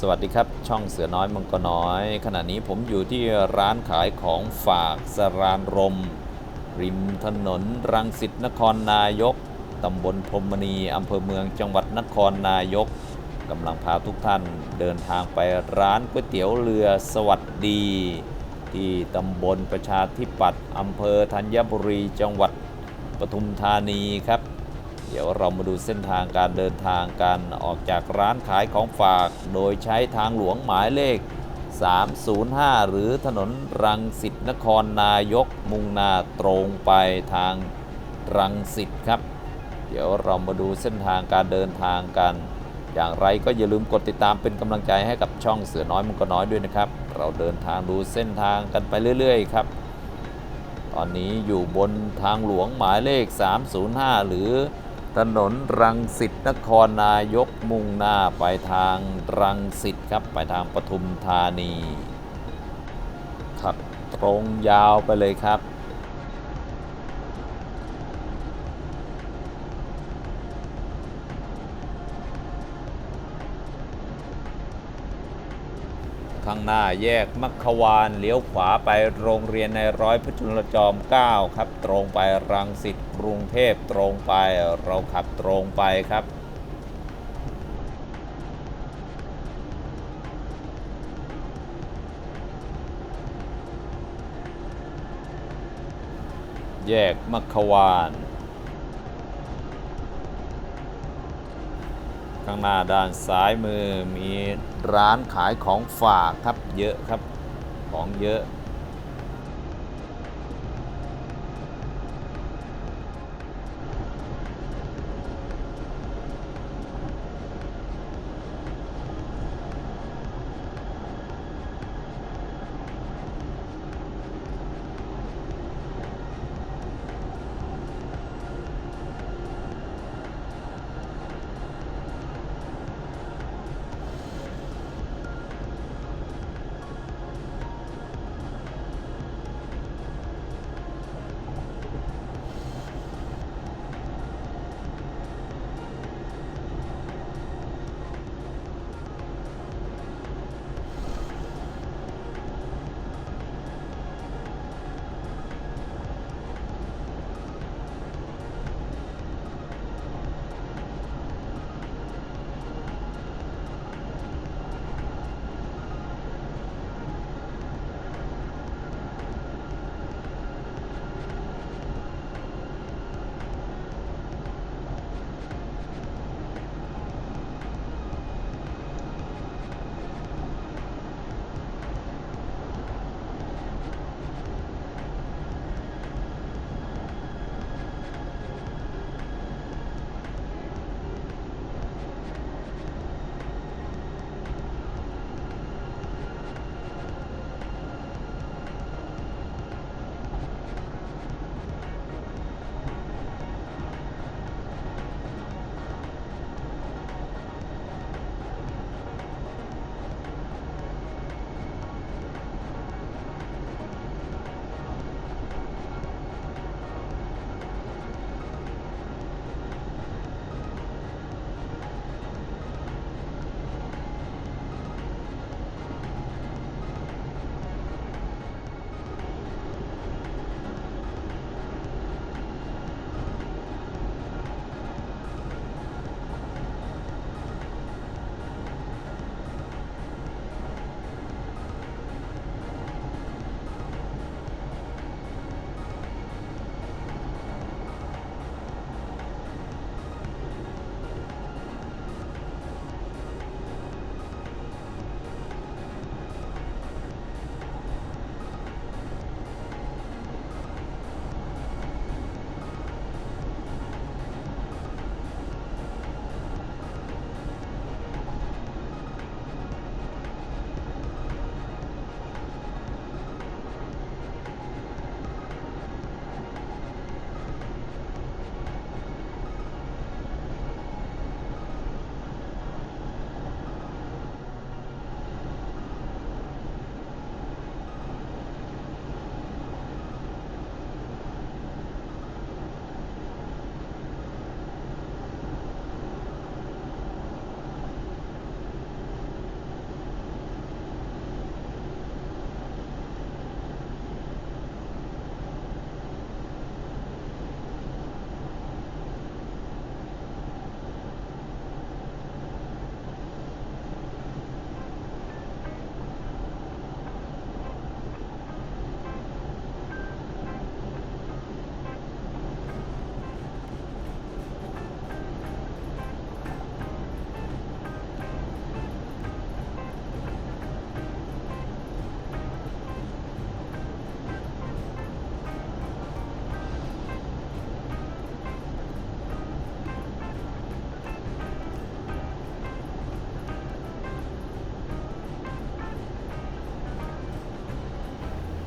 สวัสดีครับช่องเสือน้อยมังกรน้อยขณะนี้ผมอยู่ที่ร้านขายของฝากสรานรมริมถนนรังสิตนครนายกตำบลพรหมณีอำเภอเมืองจังหวัดนครนายกกำลังพาทุกท่านเดินทางไปร้านก๋วยเตี๋ยวเรือสวัสดีที่ตำบลประชาธิปัตย์อำเภอธัญบุรีจังหวัดปทุมธานีครับเดี๋ยวเรามาดูเส้นทางการเดินทางกันออกจากร้านขายของฝากโดยใช้ทางหลวงหมายเลข305หรือถนนรังสิตนครนายกมุ่งหน้าตรงไปทางรังสิตครับเดี๋ยวเรามาดูเส้นทางการเดินทางกันอย่างไรก็อย่าลืมกดติดตามเป็นกำลังใจให้กับช่องเสือน้อยมังกรน้อยด้วยนะครับเราเดินทางดูเส้นทางกันไปเรื่อยๆครับตอนนี้อยู่บนทางหลวงหมายเลข305หรือถนนรังสิตนครนายกมุ่งหน้าไปทางรังสิตครับไปทางปทุมธานีขับตรงยาวไปเลยครับข้างหน้าแยกมัคควานเลี้ยวขวาไปโรงเรียนในร้อยพระจุลจอม9ครับตรงไปรังสิตกรุงเทพตรงไปเราขับตรงไปครับแยกมัคควานข้างหน้าด้านซ้ายมือมีร้านขายของฝากครับเยอะครับของเยอะ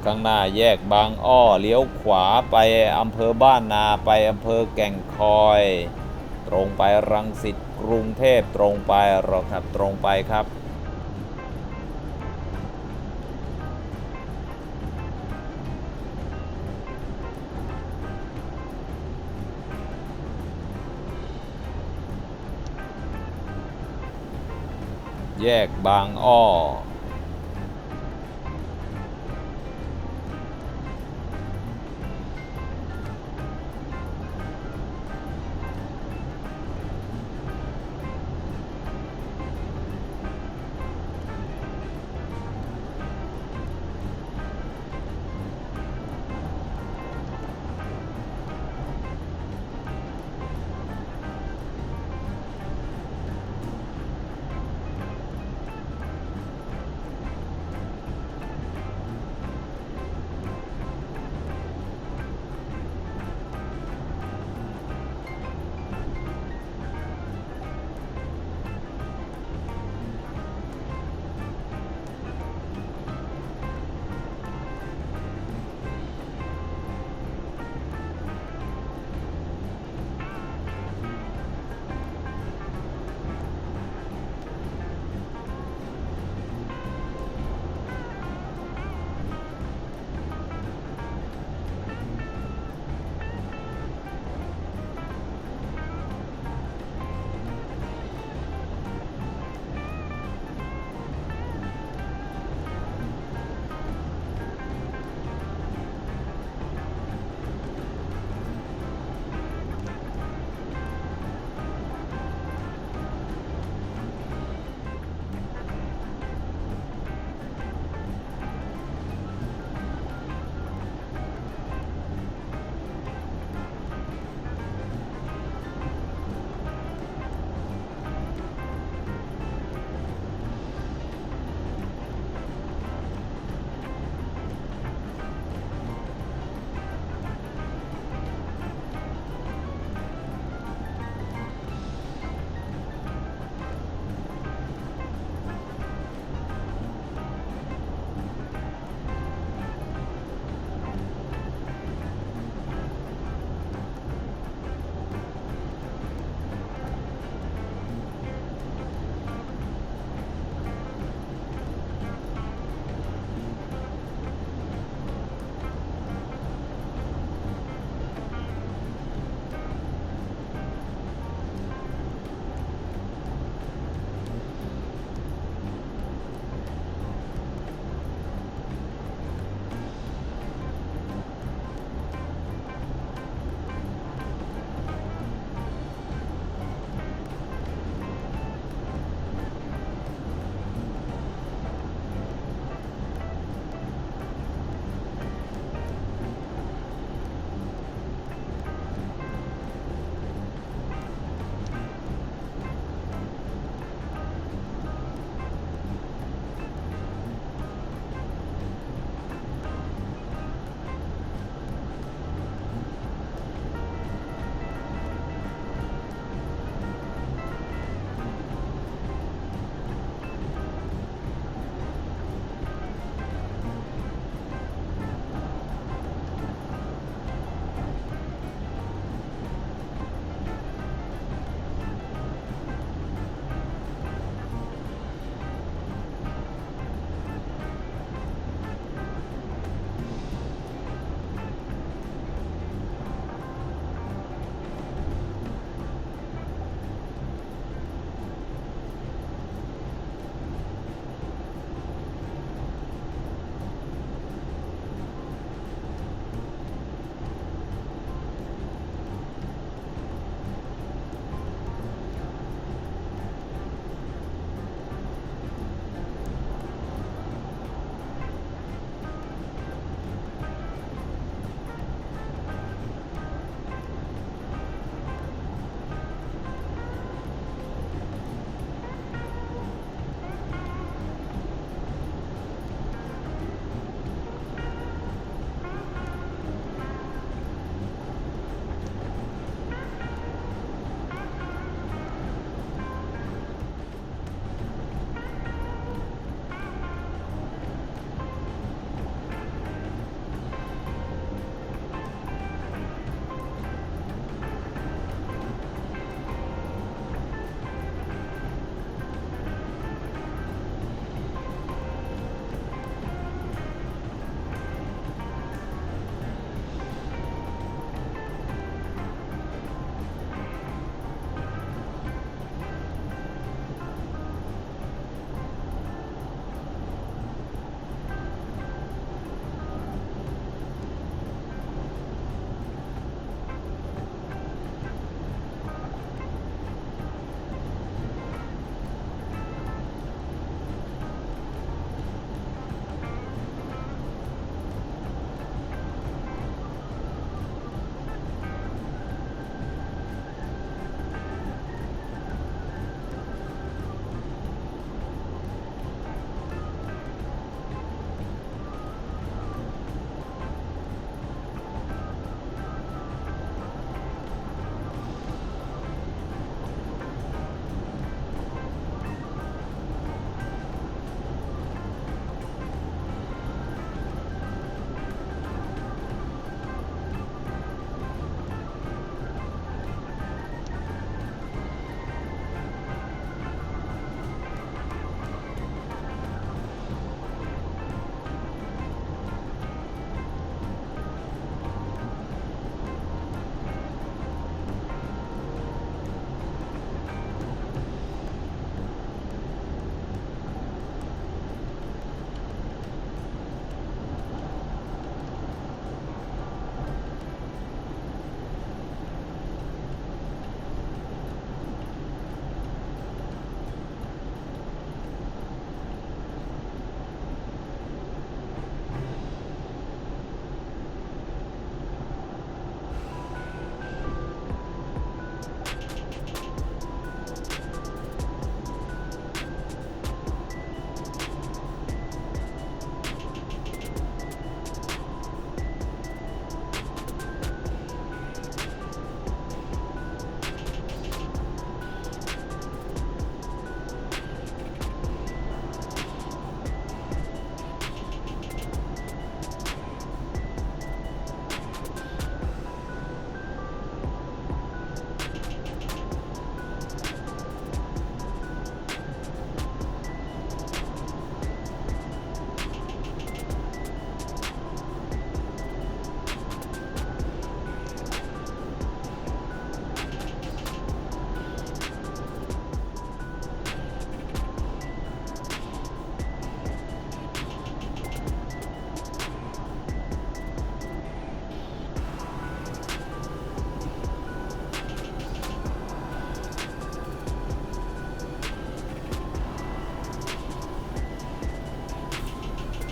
ข้างหน้าแยกบางอ้อเลี้ยวขวาไปอำเภอบ้านนาไปอำเภอแก่งคอยตรงไปรังสิตกรุงเทพตรงไปหรอครับตรงไปครับแยกบางอ้อ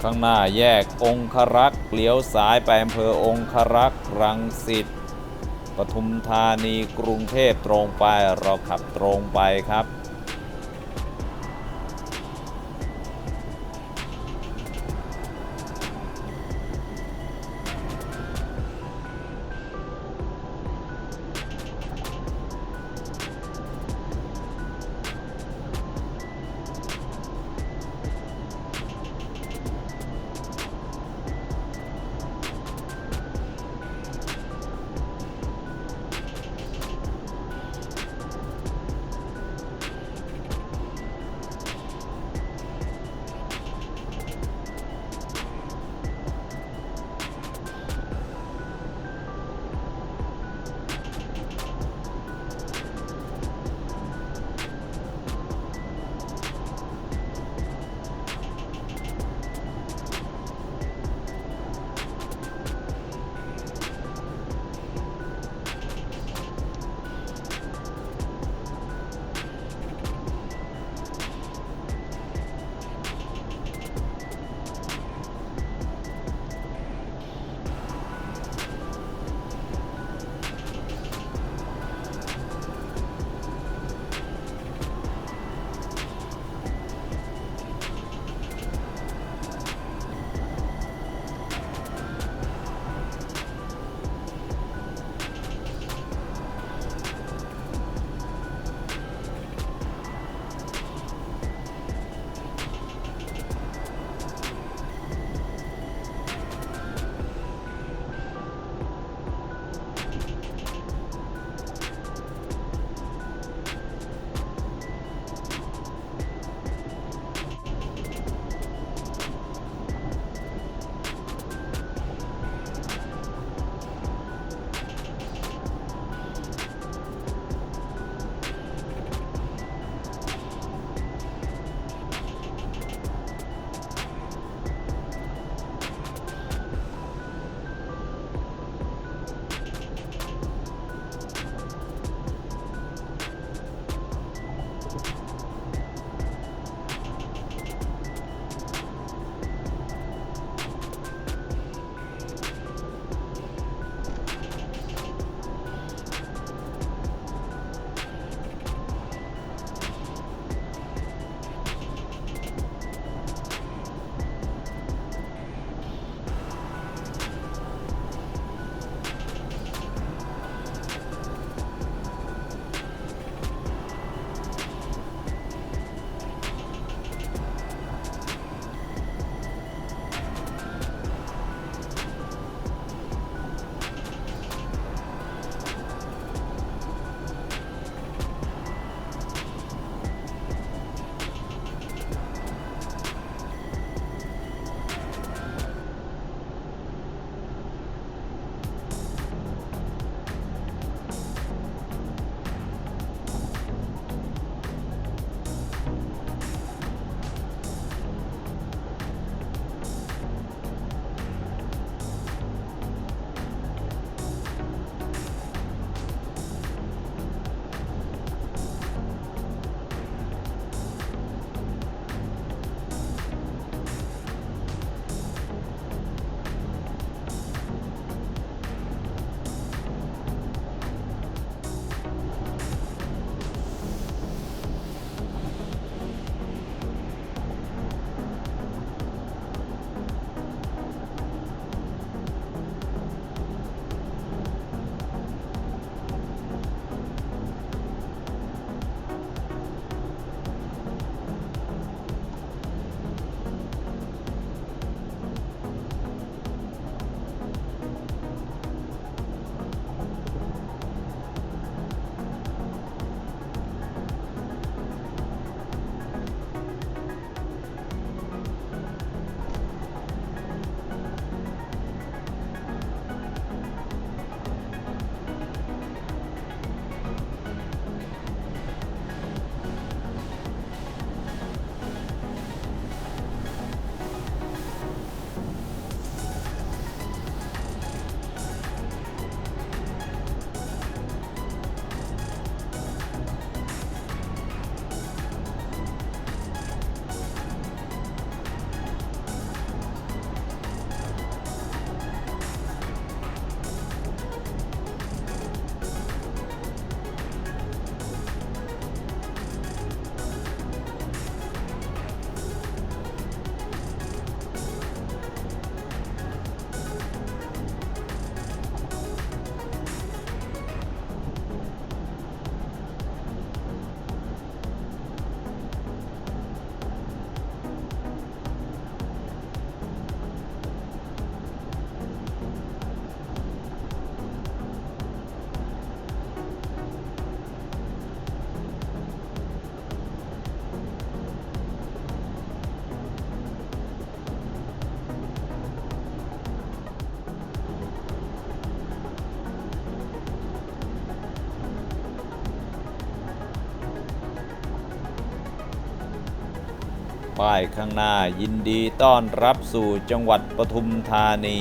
ข้างหน้าแยกองครักษ์เลี้ยวซ้ายไปอำเภอองครักษ์รังสิตปทุมธานีกรุงเทพตรงไปเราขับตรงไปครับ ป้ายข้างหน้ายินดีต้อนรับสู่จังหวัดปทุมธานี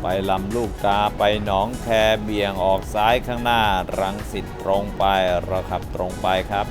ไปลำลูกกาไปหนองแคเบี่ยงออกซ้ายข้างหน้ารังสิตตรงไปเราขับตรงไปครับ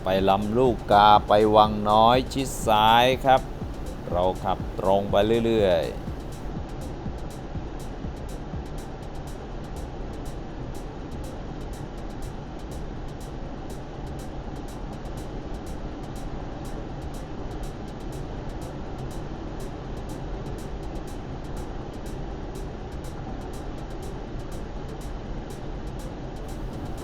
ไปลำลูกกาไปวังน้อยชิดซ้ายครับเราขับตรงไปเรื่อยๆ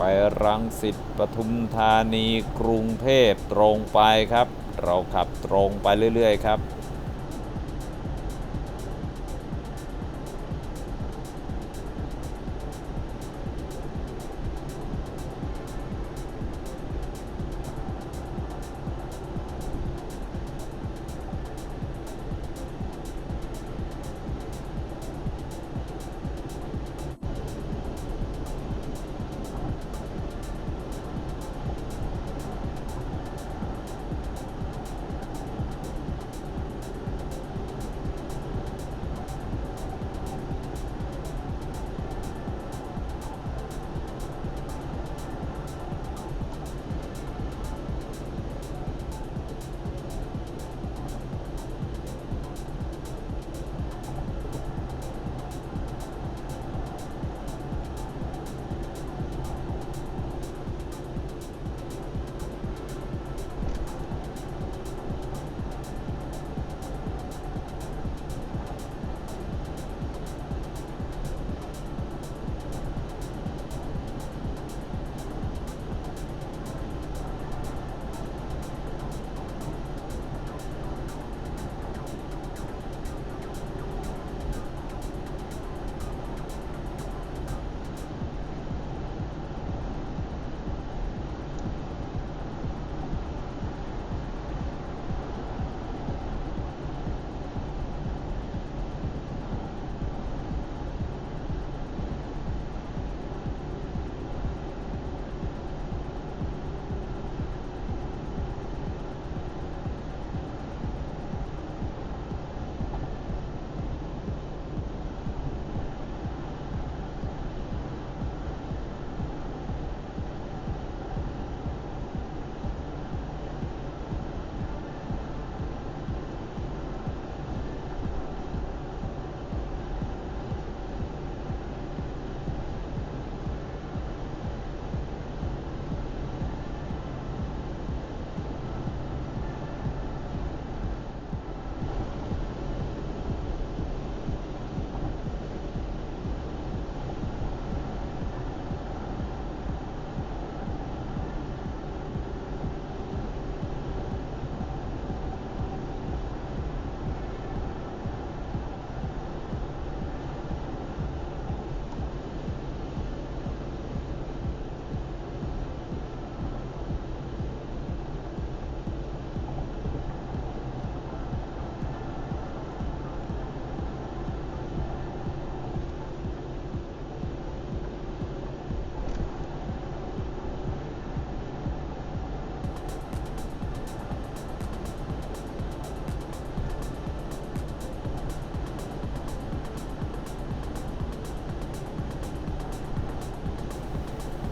ไปรังสิตปทุมธานีกรุงเทพตรงไปครับเราขับตรงไปเรื่อยๆครับ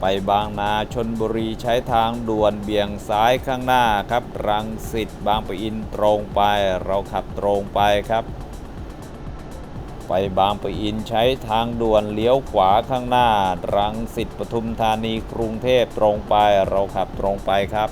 ไปบางนาชลบุรีใช้ทางด่วนเบี่ยงซ้ายข้างหน้าครับรังสิตบางปะอินตรงไปเราขับตรงไปครับไปบางปะอินใช้ทางด่วนเลี้ยวขวาข้างหน้ารังสิตปทุมธานีกรุงเทพตรงไปเราขับตรงไปครับ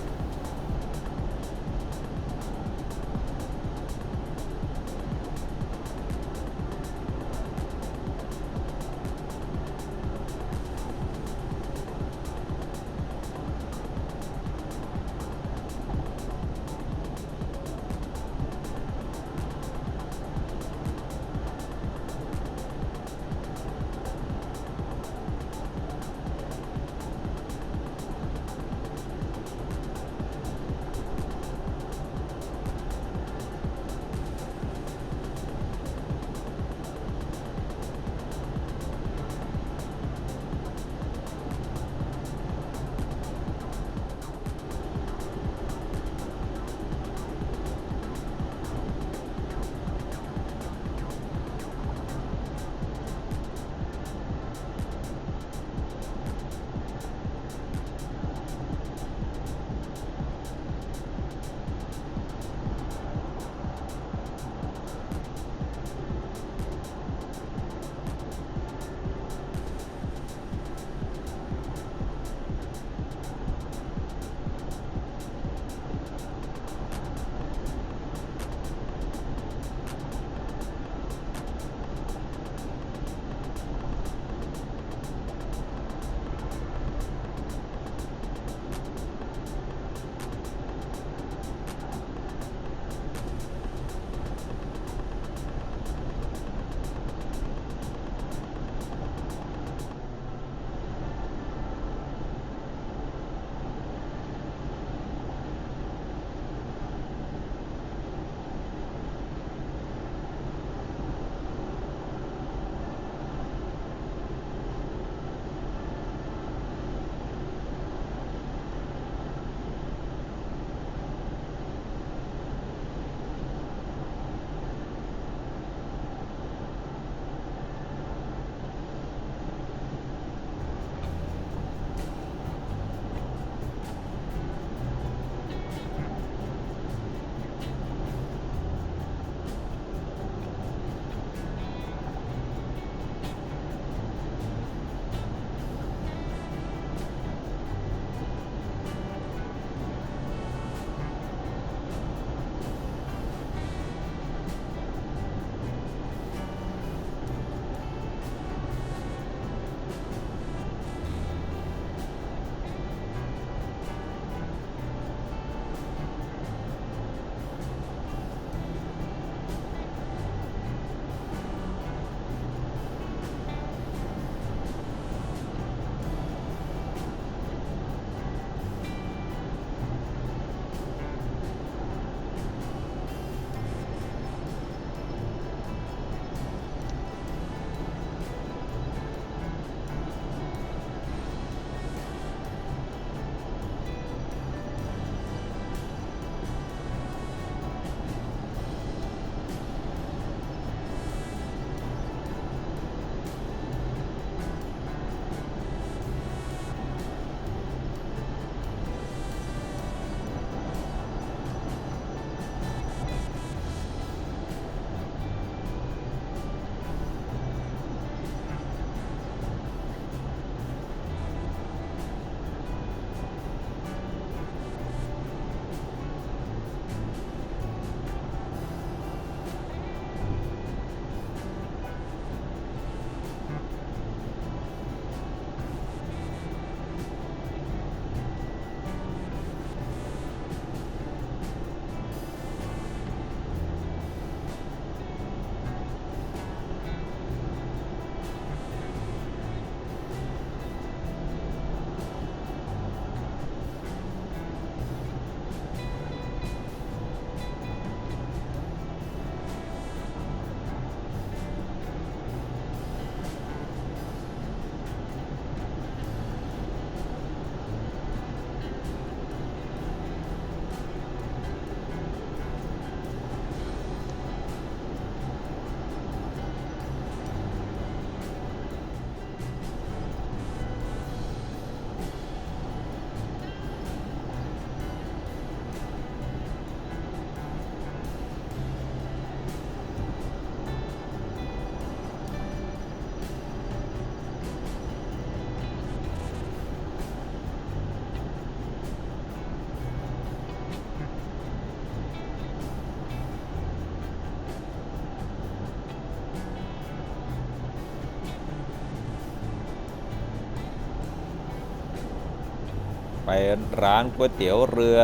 ไปร้านก๋วยเตี๋ยวเรือ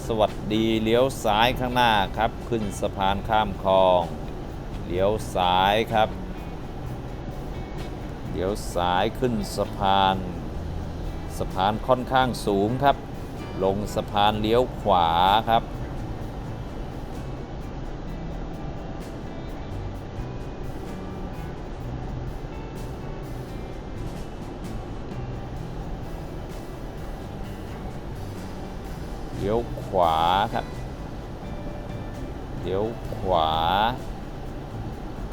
สวัสดีเลี้ยวซ้ายข้างหน้าครับขึ้นสะพานข้ามคลองเลี้ยวซ้ายครับเลี้ยวซ้ายขึ้นสะพานค่อนข้างสูงครับลงสะพานเลี้ยวขวาครับเลี้ยวขวาครับเลี้ยวขวา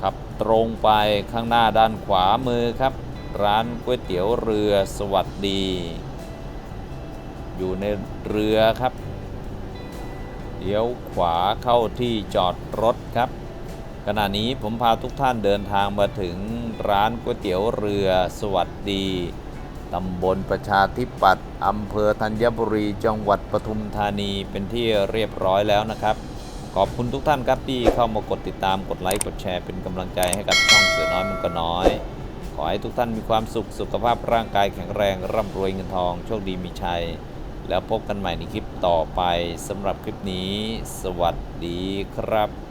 ขับตรงไปข้างหน้าด้านขวามือครับร้านก๋วยเตี๋ยวเรือสวัสดีอยู่ในเรือครับเลี้ยวขวาเข้าที่จอดรถครับขณะนี้ผมพาทุกท่านเดินทางมาถึงร้านก๋วยเตี๋ยวเรือสวัสดีตำบลประชาธิปัตย์อำเภอธัญบุรีจังหวัดปทุมธานีเป็นที่เรียบร้อยแล้วนะครับขอบคุณทุกท่านครับที่เข้ามากดติดตามกดไลค์กดแชร์เป็นกำลังใจให้กับช่องเสือน้อยมันก็น้อยขอให้ทุกท่านมีความสุขสุขภาพร่างกายแข็งแรงร่ำรวยเงินทองโชคดีมีชัยแล้วพบกันใหม่ในคลิปต่อไปสำหรับคลิปนี้สวัสดีครับ